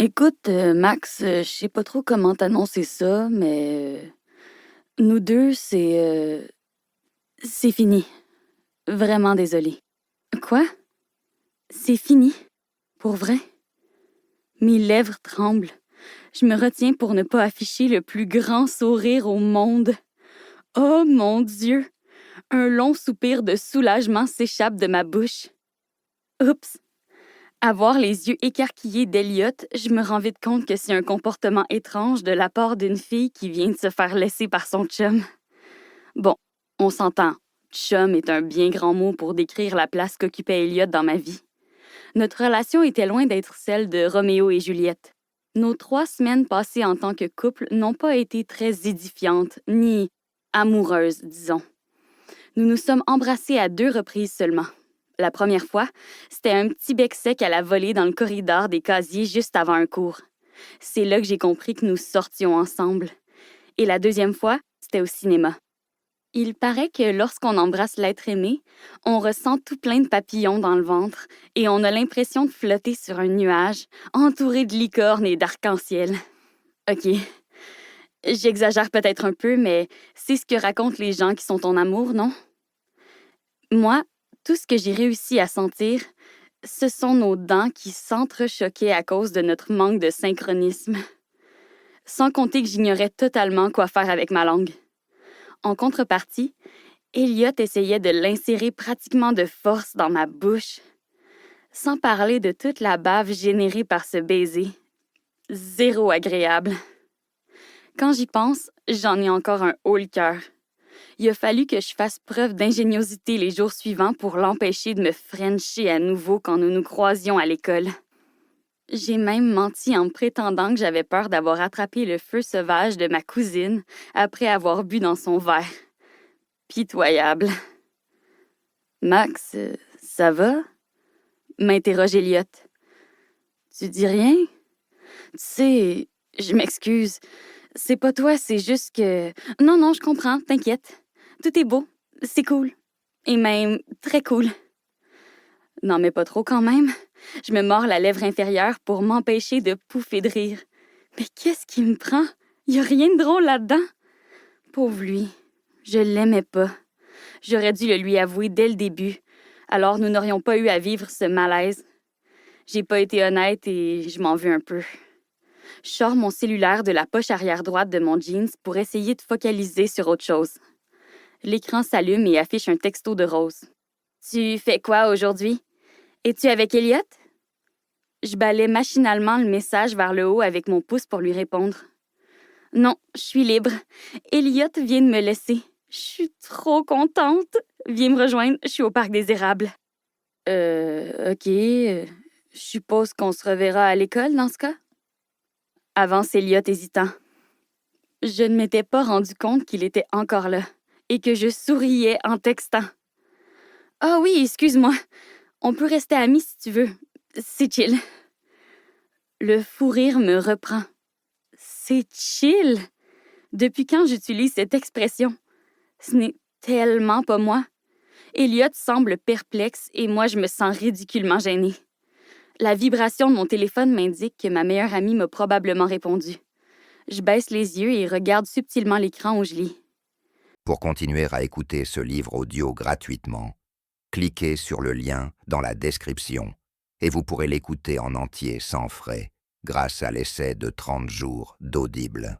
Écoute, Max, je sais pas trop comment t'annoncer ça, mais nous deux, c'est fini. Vraiment désolée. Quoi? C'est fini? Pour vrai? Mes lèvres tremblent. Je me retiens pour ne pas afficher le plus grand sourire au monde. Oh mon Dieu! Un long soupir de soulagement s'échappe de ma bouche. Oups! À voir les yeux écarquillés d'Elliot, je me rends vite compte que c'est un comportement étrange de la part d'une fille qui vient de se faire laisser par son chum. Bon, on s'entend. Chum est un bien grand mot pour décrire la place qu'occupait Elliot dans ma vie. Notre relation était loin d'être celle de Roméo et Juliette. Nos 3 semaines passées en tant que couple n'ont pas été très édifiantes, ni amoureuses, disons. Nous nous sommes embrassés à 2 reprises seulement. La première fois, c'était un petit bec sec à la volée dans le corridor des casiers juste avant un cours. C'est là que j'ai compris que nous sortions ensemble. Et la deuxième fois, c'était au cinéma. Il paraît que lorsqu'on embrasse l'être aimé, on ressent tout plein de papillons dans le ventre et on a l'impression de flotter sur un nuage, entouré de licornes et d'arc-en-ciel. OK, j'exagère peut-être un peu, mais c'est ce que racontent les gens qui sont en amour, non? Moi, tout ce que j'ai réussi à sentir, ce sont nos dents qui s'entrechoquaient à cause de notre manque de synchronisme. Sans compter que j'ignorais totalement quoi faire avec ma langue. En contrepartie, Elliot essayait de l'insérer pratiquement de force dans ma bouche. Sans parler de toute la bave générée par ce baiser. Zéro agréable. Quand j'y pense, j'en ai encore un haut le cœur. Il a fallu que je fasse preuve d'ingéniosité les jours suivants pour l'empêcher de me frencher à nouveau quand nous nous croisions à l'école. J'ai même menti en prétendant que j'avais peur d'avoir attrapé le feu sauvage de ma cousine après avoir bu dans son verre. Pitoyable. Max, ça va? M'interroge Elliot. Tu dis rien? Tu sais, je m'excuse. C'est pas toi, c'est juste que... Non, je comprends, t'inquiète. Tout est beau, c'est cool. Et même très cool. Non, mais pas trop quand même. Je me mords la lèvre inférieure pour m'empêcher de pouffer de rire. Mais qu'est-ce qui me prend? Y a rien de drôle là-dedans. Pauvre lui, je l'aimais pas. J'aurais dû le lui avouer dès le début. Alors nous n'aurions pas eu à vivre ce malaise. J'ai pas été honnête et je m'en veux un peu. Je sors mon cellulaire de la poche arrière droite de mon jeans pour essayer de focaliser sur autre chose. L'écran s'allume et affiche un texto de Rose. « Tu fais quoi aujourd'hui? Es-tu avec Elliot? » Je balais machinalement le message vers le haut avec mon pouce pour lui répondre. « Non, je suis libre. Elliot vient de me laisser. Je suis trop contente. Viens me rejoindre, je suis au parc des Érables. » OK. Je suppose qu'on se reverra à l'école dans ce cas? Avance Elliot hésitant. Je ne m'étais pas rendu compte qu'il était encore là et que je souriais en textant. « Ah oui, excuse-moi. On peut rester amis si tu veux. C'est chill. » Le fou rire me reprend. C'est chill? Depuis quand j'utilise cette expression? Ce n'est tellement pas moi. Elliot semble perplexe et moi je me sens ridiculement gênée. La vibration de mon téléphone m'indique que ma meilleure amie m'a probablement répondu. Je baisse les yeux et regarde subtilement l'écran où je lis. Pour continuer à écouter ce livre audio gratuitement, cliquez sur le lien dans la description et vous pourrez l'écouter en entier sans frais grâce à l'essai de 30 jours d'Audible.